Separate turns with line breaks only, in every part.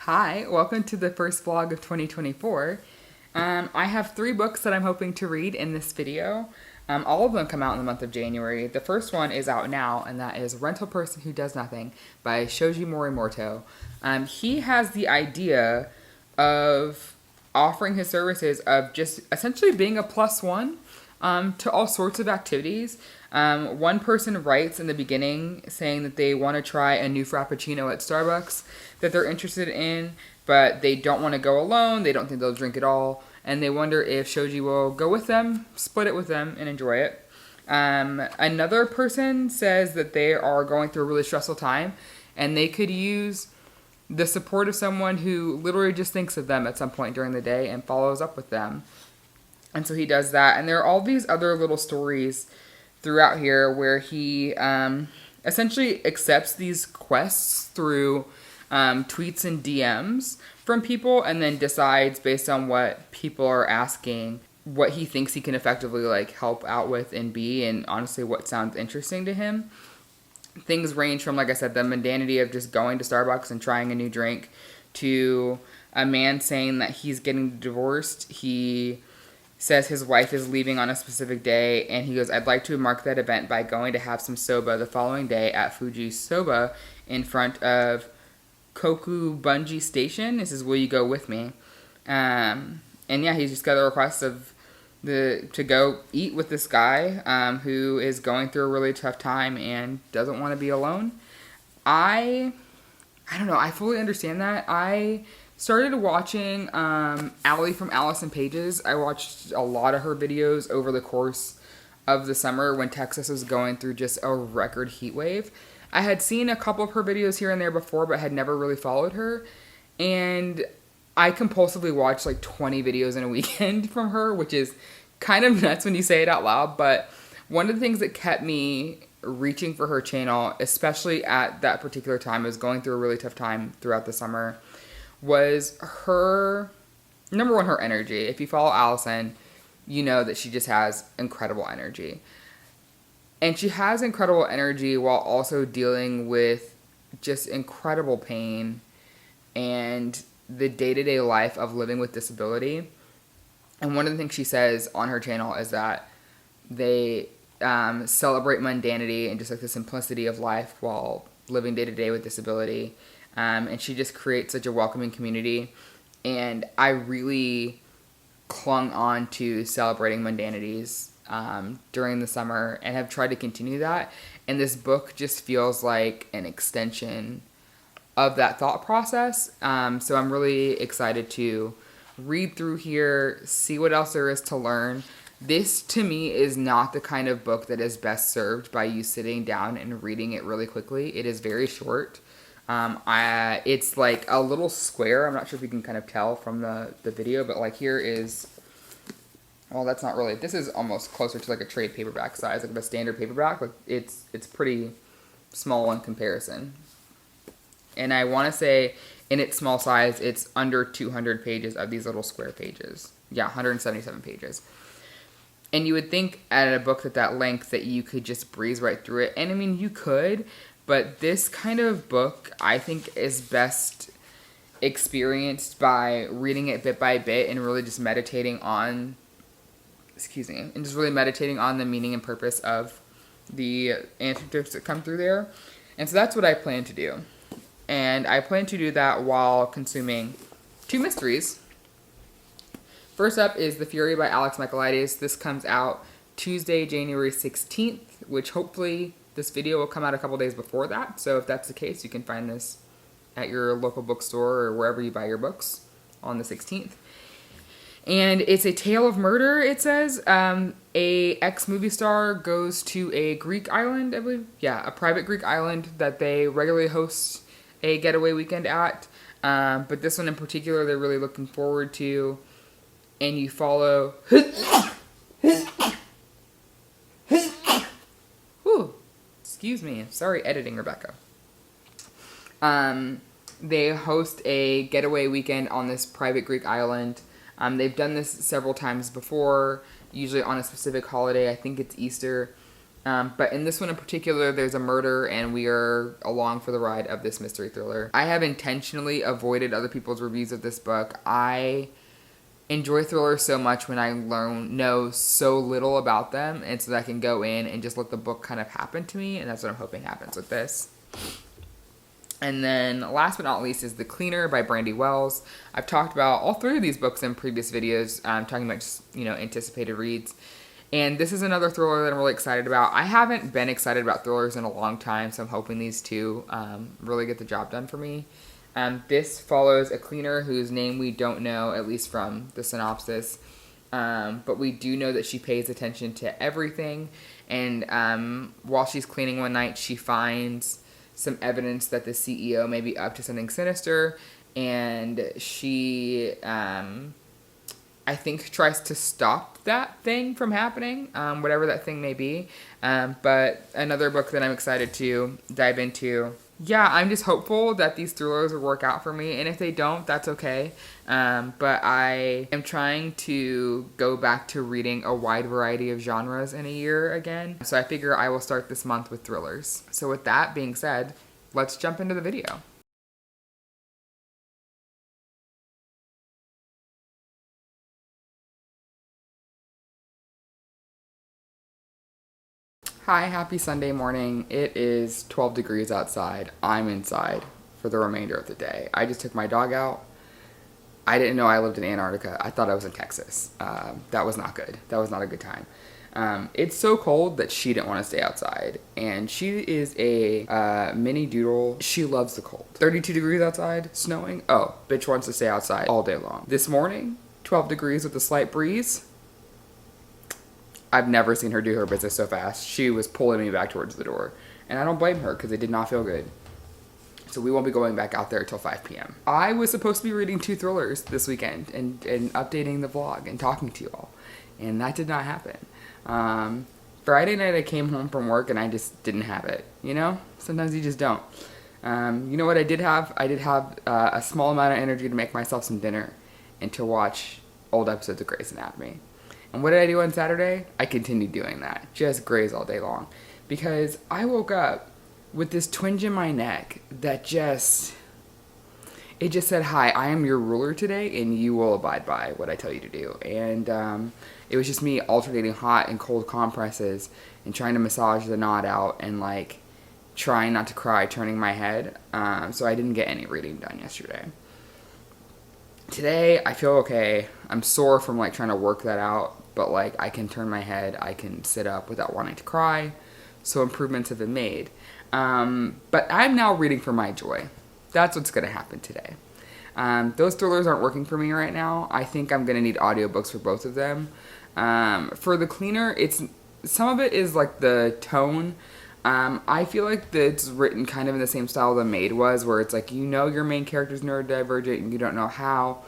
Hi, welcome to the first vlog of 2024. I have 3 books that I'm hoping to read in this video. All of them come out in the month of January. The first one is out now, and that is Rental Person Who Does Nothing by Shoji Morimoto. He has the idea of offering his services of just essentially being a +1 to all sorts of activities. One person writes in the beginning saying that they want to try a new Frappuccino at Starbucks that they're interested in, but they don't want to go alone. They don't think they'll drink it all, and they wonder if Shoji will go with them, split it with them, and enjoy it. Another person says that they are going through a really stressful time, and they could use the support of someone who literally just thinks of them at some point during the day and follows up with them. And so he does that. And there are all these other little stories throughout here where he essentially accepts these quests through tweets and DMs from people, and then decides based on what people are asking what he thinks he can effectively help out with and be, and honestly what sounds interesting to him. Things range from, like I said, the mundanity of just going to Starbucks and trying a new drink, to a man saying that he's getting divorced. He says his wife is leaving on a specific day, and he goes, I'd like to mark that event by going to have some soba the following day at Fuji Soba in front of Kokubunji Station. This is, will you go with me? And yeah, he's just got a request of to go eat with this guy who is going through a really tough time and doesn't want to be alone. I don't know, I fully understand that. I started watching Allie from Alice in Pages. I watched a lot of her videos over the course of the summer when Texas was going through just a record heat wave. I had seen a couple of her videos here and there before, but had never really followed her. And I compulsively watched 20 videos in a weekend from her, which is kind of nuts when you say it out loud. But one of the things that kept me reaching for her channel, especially at that particular time, I was going through a really tough time throughout the summer, was her, number one, her energy. If you follow Allison, you know that she just has incredible energy. And she has incredible energy while also dealing with just incredible pain and the day-to-day life of living with disability. And one of the things she says on her channel is that they celebrate mundanity and just the simplicity of life while living day-to-day with disability. And she just creates such a welcoming community. And I really clung on to celebrating mundanities during the summer and have tried to continue that. And this book just feels like an extension of that thought process. So I'm really excited to read through here, see what else there is to learn. This, to me, is not the kind of book that is best served by you sitting down and reading it really quickly. It is very short. It's like a little square. I'm not sure if you can kind of tell from the video, but here is, well, that's not really, this is almost closer to a trade paperback size, the standard paperback. It's pretty small in comparison. And I want to say in its small size, it's under 200 pages of these little square pages. Yeah, 177 pages. And you would think at a book that length that you could just breeze right through it. And I mean, you could, but this kind of book, I think, is best experienced by reading it bit by bit and really just meditating on, the meaning and purpose of the anecdotes that come through there. And so that's what I plan to do. And I plan to do that while consuming 2 mysteries. First up is The Fury by Alex Michaelides. This comes out Tuesday, January 16th, which hopefully this video will come out a couple days before that. So if that's the case, you can find this at your local bookstore or wherever you buy your books on the 16th. And it's a tale of murder, it says. A ex-movie star goes to a Greek island, I believe. Yeah, a private Greek island that they regularly host a getaway weekend at. But this one in particular, they're really looking forward to. And you follow... Whew. Excuse me. Sorry, editing, Rebecca. They host a getaway weekend on this private Greek island. They've done this several times before, usually on a specific holiday. I think it's Easter. But in this one in particular, there's a murder, and we are along for the ride of this mystery thriller. I have intentionally avoided other people's reviews of this book. I enjoy thrillers so much when I know so little about them, and so that I can go in and just let the book kind of happen to me, and that's what I'm hoping happens with this. And then last but not least is The Cleaner by Brandy Wells. I've talked about all three of these books in previous videos, talking about just, anticipated reads. And this is another thriller that I'm really excited about. I haven't been excited about thrillers in a long time, so I'm hoping these two really get the job done for me. This follows a cleaner whose name we don't know, at least from the synopsis. But we do know that she pays attention to everything. And while she's cleaning one night, she finds some evidence that the CEO may be up to something sinister. And she, I think, tries to stop that thing from happening, whatever that thing may be. But another book that I'm excited to dive into. Yeah, I'm just hopeful that these thrillers will work out for me, and if they don't, that's okay. But I am trying to go back to reading a wide variety of genres in a year again. So I figure I will start this month with thrillers. So with that being said, let's jump into the video. Hi, happy Sunday morning. It is 12 degrees outside. I'm inside for the remainder of the day. I just took my dog out. I didn't know I lived in Antarctica. I thought I was in Texas. That was not good. That was not a good time. It's so cold that she didn't want to stay outside. And she is a mini doodle. She loves the cold. 32 degrees outside, snowing. Oh, bitch wants to stay outside all day long. This morning, 12 degrees with a slight breeze. I've never seen her do her business so fast. She was pulling me back towards the door. And I don't blame her because it did not feel good. So we won't be going back out there until 5 p.m. I was supposed to be reading 2 thrillers this weekend and updating the vlog and talking to you all. And that did not happen. Friday night I came home from work and I just didn't have it. Sometimes you just don't. You know what I did have? I did have a small amount of energy to make myself some dinner and to watch old episodes of Grey's Anatomy. And what did I do on Saturday? I continued doing that. Just Grey's all day long. Because I woke up with this twinge in my neck that just said, hi, I am your ruler today and you will abide by what I tell you to do. And it was just me alternating hot and cold compresses and trying to massage the knot out and trying not to cry, turning my head. So I didn't get any reading done yesterday. Today, I feel okay. I'm sore from trying to work that out, but I can turn my head, I can sit up without wanting to cry, so improvements have been made. But I'm now reading for my joy. That's what's going to happen today. Those thrillers aren't working for me right now. I think I'm going to need audiobooks for both of them. For The Cleaner, some of it is the tone. I feel like it's written kind of in the same style The Maid was, where it's your main character's neurodivergent and you don't know how,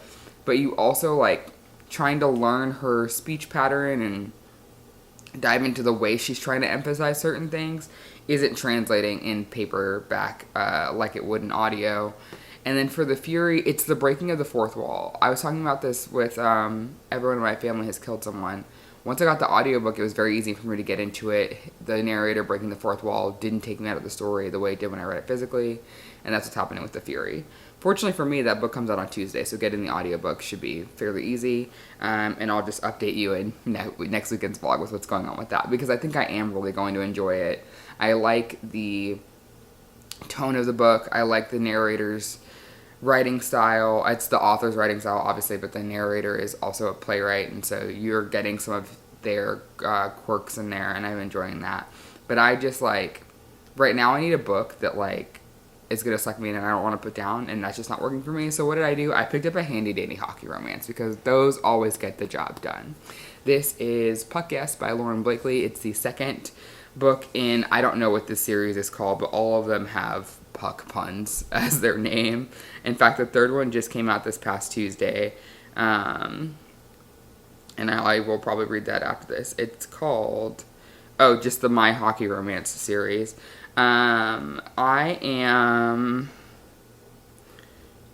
but you also trying to learn her speech pattern and dive into the way she's trying to emphasize certain things isn't translating in paperback like it would in audio. And then for The Fury, it's the breaking of the fourth wall. I was talking about this with everyone in my family has killed someone. Once I got the audiobook, it was very easy for me to get into it. The narrator breaking the fourth wall didn't take me out of the story the way it did when I read it physically, and that's what's happening with The Fury. Fortunately for me, that book comes out on Tuesday, so getting the audiobook should be fairly easy, and I'll just update you in next weekend's vlog with what's going on with that, because I think I am really going to enjoy it. I like the tone of the book. I like the narrator's writing style. It's the author's writing style, obviously, but the narrator is also a playwright, and so you're getting some of their quirks in there, and I'm enjoying that. But I just right now I need a book that is gonna suck me in and I don't want to put down, and that's just not working for me. So what did I do? I picked up a handy dandy hockey romance because those always get the job done. This is Puck Yes by Lauren Blakely. It's the second book in, I don't know what this series is called, but all of them have puck puns as their name. In fact, the third one just came out this past Tuesday, and I will probably read that after this. It's called, just the My Hockey Romance series. I am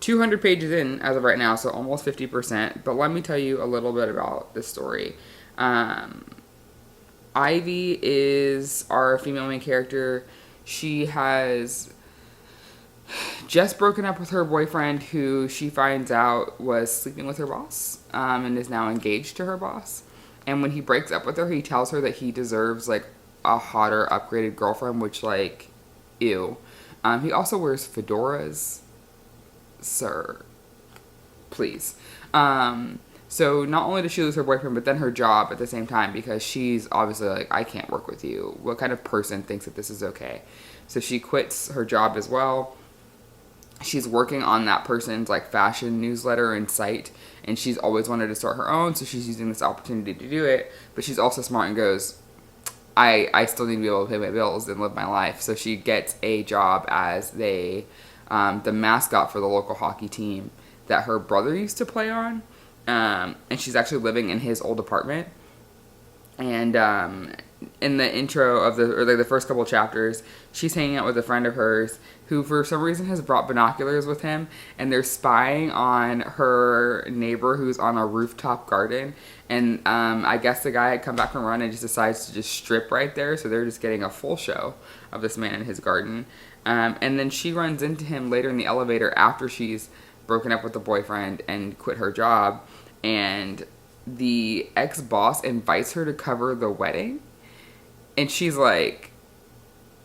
200 pages in as of right now, so almost 50%, but let me tell you a little bit about this story. Ivy is our female main character. She has just broken up with her boyfriend, who she finds out was sleeping with her boss, and is now engaged to her boss. And when he breaks up with her, he tells her that he deserves like a hotter, upgraded girlfriend, which like, ew. He also wears fedoras. Sir, please. So not only does she lose her boyfriend, but then her job at the same time, because she's obviously like, I can't work with you. What kind of person thinks that this is okay? So she quits her job as well. She's working on that person's like fashion newsletter and site, and she's always wanted to start her own, so she's using this opportunity to do it. But she's also smart and goes, I still need to be able to pay my bills and live my life. So she gets a job as the mascot for the local hockey team that her brother used to play on. And she's actually living in his old apartment. And in the intro of the first couple chapters, she's hanging out with a friend of hers who for some reason has brought binoculars with him, and they're spying on her neighbor who's on a rooftop garden. And I guess the guy had come back from a run and just decides to just strip right there, so they're just getting a full show of this man in his garden. And then she runs into him later in the elevator after she's broken up with the boyfriend and quit her job, and the ex-boss invites her to cover the wedding. And she's like,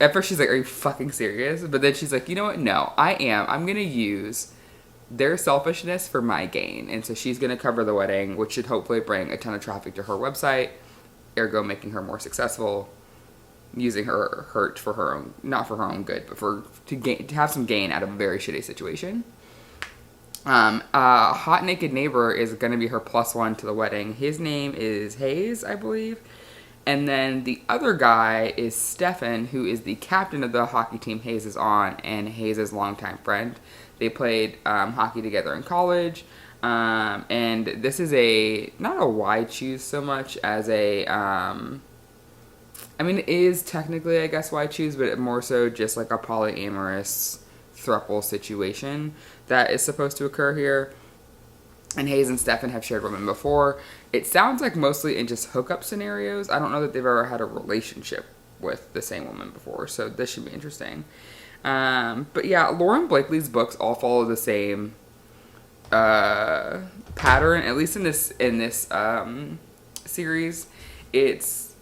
at first she's like, are you fucking serious? But then she's like, you know what? No, I am. I'm going to use their selfishness for my gain. And so she's going to cover the wedding, which should hopefully bring a ton of traffic to her website, ergo making her more successful, using her hurt for her own, not for her own good, but to have some gain out of a very shitty situation. Hot Naked Neighbor is going to be her +1 to the wedding. His name is Hayes, I believe. And then the other guy is Stefan, who is the captain of the hockey team Hayes is on, and Hayes' longtime friend. They played hockey together in college. And this is not a why choose so much as it is technically, I guess, why choose, but more so just like a polyamorous throuple situation that is supposed to occur here. And Hayes and Stefan have shared women before. It sounds like mostly in just hookup scenarios. I don't know that they've ever had a relationship with the same woman before, so this should be interesting. But yeah, Lauren Blakely's books all follow the same pattern, at least in this series. It's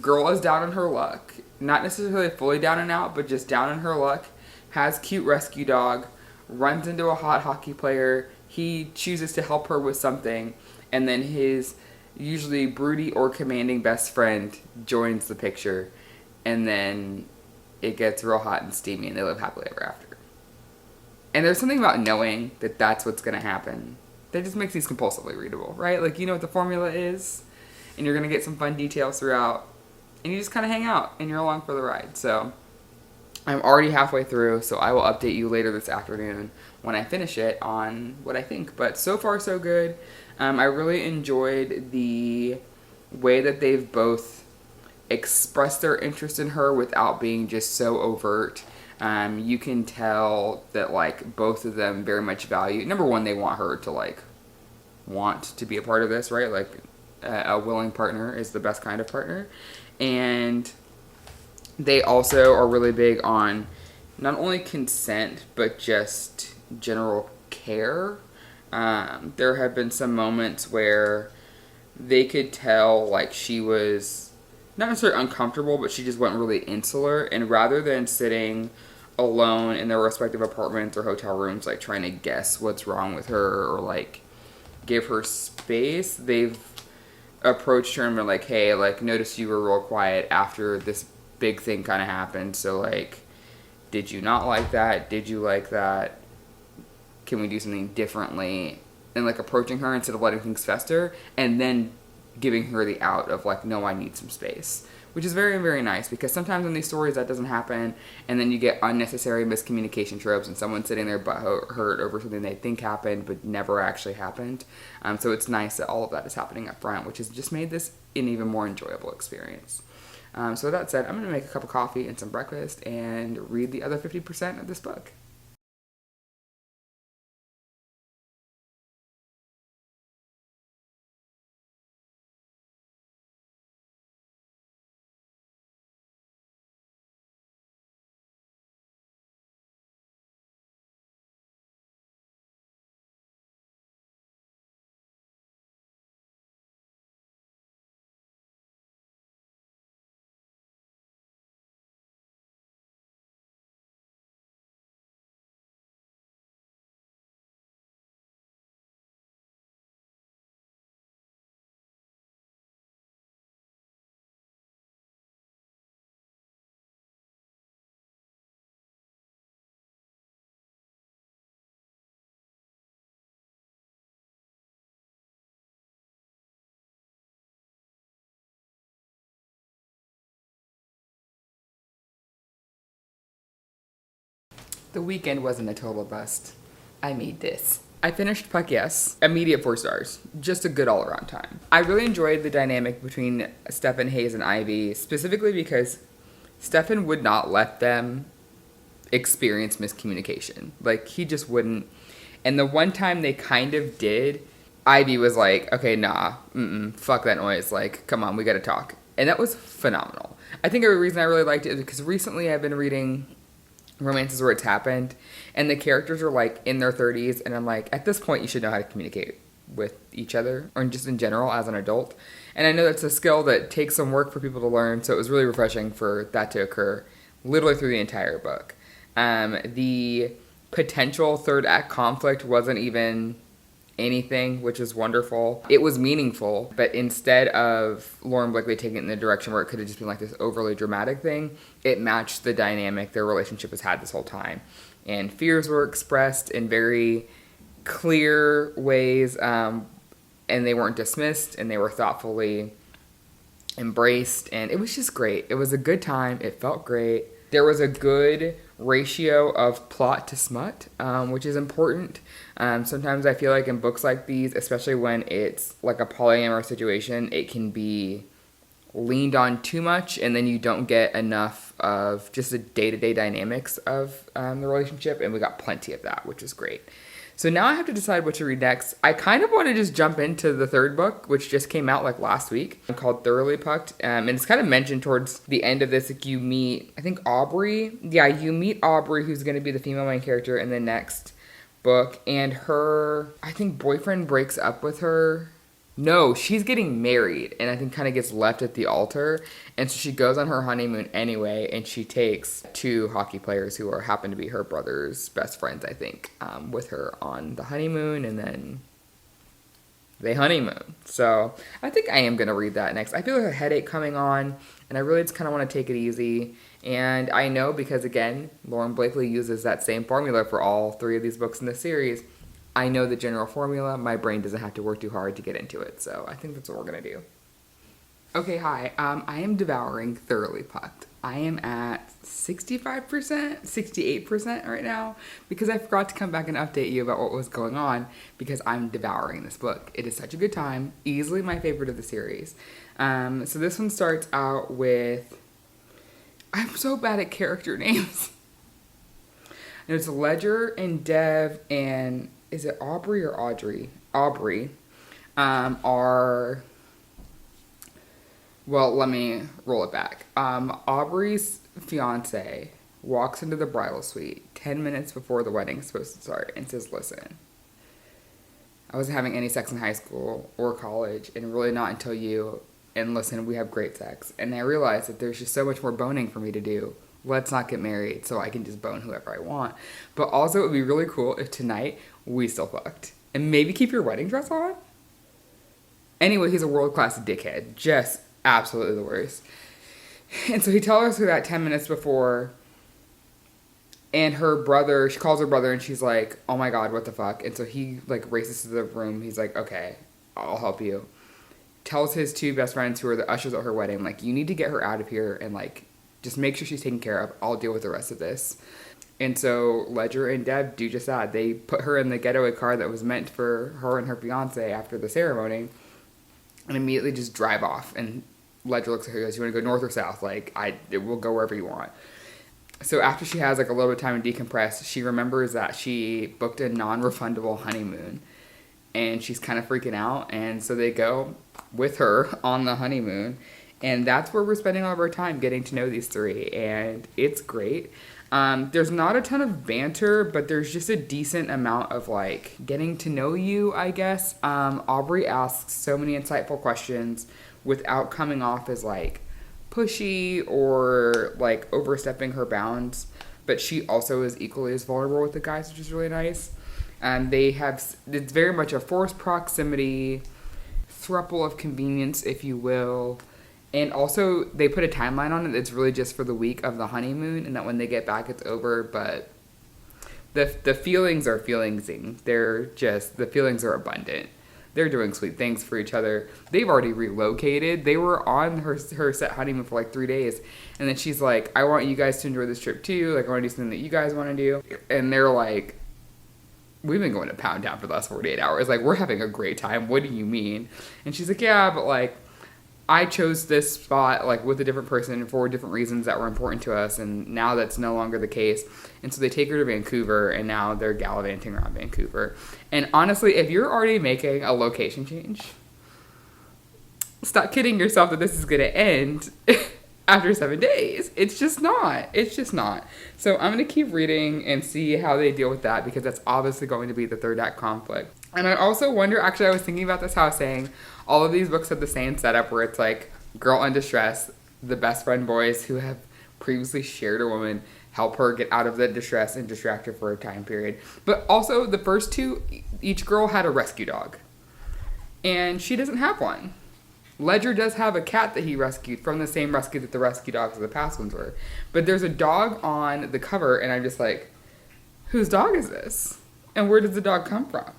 girl is down in her luck, not necessarily fully down and out, but just down in her luck, has cute rescue dog, runs into a hot hockey player. He chooses to help her with something, and then his usually broody or commanding best friend joins the picture, and then it gets real hot and steamy, and they live happily ever after. And there's something about knowing that that's what's going to happen that just makes these compulsively readable, right? Like, you know what the formula is, and you're going to get some fun details throughout, and you just kind of hang out, and you're along for the ride. So I'm already halfway through, so I will update you later this afternoon when I finish it on what I think. But so far, so good. I really enjoyed the way that they've both expressed their interest in her without being just so overt. You can tell that, like, both of them very much value. Number one, they want her to, like, want to be a part of this, right? Like, a willing partner is the best kind of partner. And they also are really big on not only consent, but just general care. There have been some moments where they could tell, like, she was not necessarily uncomfortable, but she just went really insular. And rather than sitting alone in their respective apartments or hotel rooms, like, trying to guess what's wrong with her or, like, give her space, they've approached her and been like, hey, like, noticed you were real quiet after this big thing kind of happened, so, like, did you not like that? Did you like that? Can we do something differently? And, like, approaching her instead of letting things fester, and then giving her the out of, like, no, I need some space, which is very, very nice, because sometimes in these stories that doesn't happen, and then you get unnecessary miscommunication tropes, and someone's sitting there but hurt over something they think happened but never actually happened. So it's nice that all of that is happening up front, which has just made this an even more enjoyable experience. So with that said, I'm going to make a cup of coffee and some breakfast and read the other 50% of this book. The weekend wasn't a total bust. I made this. I finished Puck Yes. Immediate 4 stars. Just a good all-around time. I really enjoyed the dynamic between Stefan, Hayes, and Ivy, specifically because Stefan would not let them experience miscommunication. Like, he just wouldn't. And the one time they kind of did, Ivy was like, okay, nah, fuck that noise. Like, come on, we gotta talk. And that was phenomenal. I think a reason I really liked it is because recently I've been reading romances where it's happened, and the characters are like in their 30s, and I'm like, at this point you should know how to communicate with each other, or just in general as an adult. And I know that's a skill that takes some work for people to learn, so it was really refreshing for that to occur literally through the entire book. The potential third act conflict wasn't even anything, which is wonderful. It was meaningful, but instead of Lauren Blakely taking it in the direction where it could have just been like this overly dramatic thing, it matched the dynamic their relationship has had this whole time. And fears were expressed in very clear ways, and they weren't dismissed, and they were thoughtfully embraced, and it was just great. It was a good time. It felt great. There was a good ratio of plot to smut, which is important. Sometimes I feel like in books like these, especially when it's like a polyamorous situation, it can be leaned on too much, and then you don't get enough of just the day-to-day dynamics of the relationship, and we got plenty of that, which is great. So now I have to decide what to read next. I kind of want to just jump into the third book, which just came out like last week, called Thoroughly Pucked. And it's kind of mentioned towards the end of this. Like, you meet, I think, Aubrey. Yeah, you meet Aubrey, who's going to be the female main character in the next book. And her, I think, boyfriend breaks up with her. No, she's getting married, and I think kind of gets left at the altar. And so she goes on her honeymoon anyway, and she takes 2 hockey players who happen to be her brother's best friends, I think, with her on the honeymoon, and then they honeymoon. So I think I am going to read that next. I feel like a headache coming on, and I really just kind of want to take it easy. And I know because, again, Lauren Blakely uses that same formula for all 3 of these books in the series. I know the general formula. My brain doesn't have to work too hard to get into it. So I think that's what we're going to do. Okay, hi. I am devouring Thoroughly Pucked. I am at 65%, 68% right now, because I forgot to come back and update you about what was going on, because I'm devouring this book. It is such a good time. Easily my favorite of the series. So this one starts out with... I'm so bad at character names. And it's Ledger and Dev and... Is it Aubrey or Audrey? Aubrey are... Well, let me roll it back. Aubrey's fiance walks into the bridal suite 10 minutes before the wedding's supposed to start and says, listen, I wasn't having any sex in high school or college, and really not until you, and listen, we have great sex. And I realized that there's just so much more boning for me to do. Let's not get married so I can just bone whoever I want. But also, it would be really cool if tonight we still fucked. And maybe keep your wedding dress on? Anyway, he's a world-class dickhead. Just absolutely the worst. And so he tells her that 10 minutes before, and her brother, she calls her brother, and she's like, oh my god, what the fuck? And so he, like, races to the room. He's like, okay, I'll help you. Tells his 2 best friends who are the ushers at her wedding, like, you need to get her out of here and, like, just make sure she's taken care of. I'll deal with the rest of this. And so Ledger and Deb do just that. They put her in the getaway car that was meant for her and her fiance after the ceremony, and immediately just drive off. And Ledger looks at her and goes, you want to go north or south? Like, we'll go wherever you want. So after she has like a little bit of time to decompress, she remembers that she booked a non-refundable honeymoon, and she's kind of freaking out. And so they go with her on the honeymoon, and that's where we're spending all of our time getting to know these 3, and it's great. There's not a ton of banter, but there's just a decent amount of, like, getting to know you, I guess. Aubrey asks so many insightful questions without coming off as, like, pushy or, like, overstepping her bounds. But she also is equally as vulnerable with the guys, which is really nice. It's very much a forced proximity, throuple of convenience, if you will. And also, they put a timeline on it. It's really just for the week of the honeymoon, and that when they get back, it's over. But the feelings are feelingsing. The feelings are abundant. They're doing sweet things for each other. They've already relocated. They were on her set honeymoon for like 3 days. And then she's like, I want you guys to enjoy this trip too. Like, I want to do something that you guys want to do. And they're like, we've been going to Pound Town for the last 48 hours. Like, we're having a great time. What do you mean? And she's like, yeah, but like, I chose this spot like with a different person for different reasons that were important to us, and now that's no longer the case. And so they take her to Vancouver, and now they're gallivanting around Vancouver. And honestly, if you're already making a location change, stop kidding yourself that this is going to end after 7 days. It's just not. It's just not. So I'm going to keep reading and see how they deal with that, because that's obviously going to be the third act conflict. And I also wonder, actually, I was thinking about this, how I was saying all of these books have the same setup where it's like girl in distress, the best friend boys who have previously shared a woman help her get out of the distress and distract her for a time period. But also the first two, each girl had a rescue dog. And she doesn't have one. Ledger does have a cat that he rescued from the same rescue that the rescue dogs of the past ones were. But there's a dog on the cover, and I'm just like, whose dog is this? And where does the dog come from?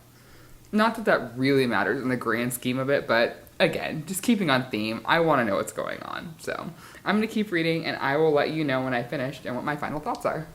Not that that really matters in the grand scheme of it, but again, just keeping on theme, I want to know what's going on. So I'm going to keep reading, and I will let you know when I finished and what my final thoughts are.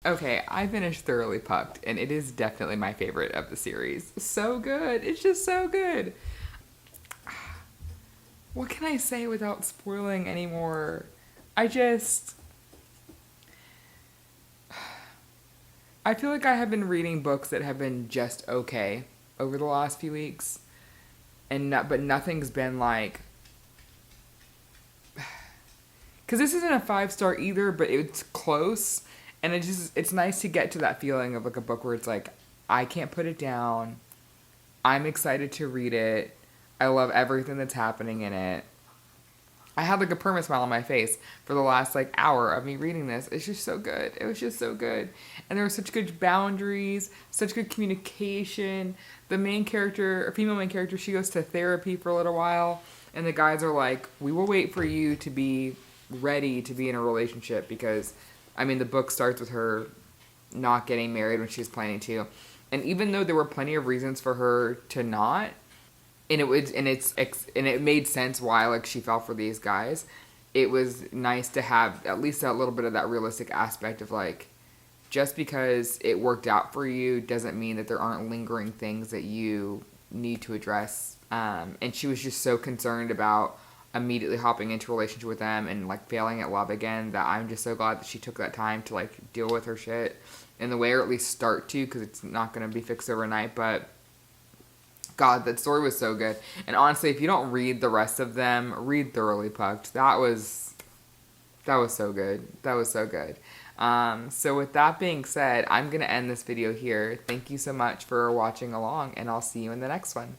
Okay, I finished Thoroughly Pucked, and it is definitely my favorite of the series. So good. It's just so good. What can I say without spoiling anymore? I just... I feel like I have been reading books that have been just okay over the last few weeks. But nothing's been like... Because this isn't a 5-star either, but it's close. And it's nice to get to that feeling of like a book where it's like, I can't put it down. I'm excited to read it. I love everything that's happening in it. I had like a permanent smile on my face for the last like hour of me reading this. It's just so good. It was just so good. And there were such good boundaries, such good communication. The main character, or female main character, she goes to therapy for a little while. And the guys are like, we will wait for you to be ready to be in a relationship, because, I mean, the book starts with her not getting married when she was planning to. And even though there were plenty of reasons for her to not, and it made sense why like she fell for these guys, it was nice to have at least a little bit of that realistic aspect of like, just because it worked out for you doesn't mean that there aren't lingering things that you need to address. And she was just so concerned about immediately hopping into a relationship with them and like failing at love again, that I'm just so glad that she took that time to like deal with her shit in the way, or at least start to, because it's not going to be fixed overnight. But God, that story was so good. And honestly, if you don't read the rest of them, read Thoroughly Pucked. That was so good. That was so good. So with that being said, I'm going to end this video here. Thank you so much for watching along, and I'll see you in the next one.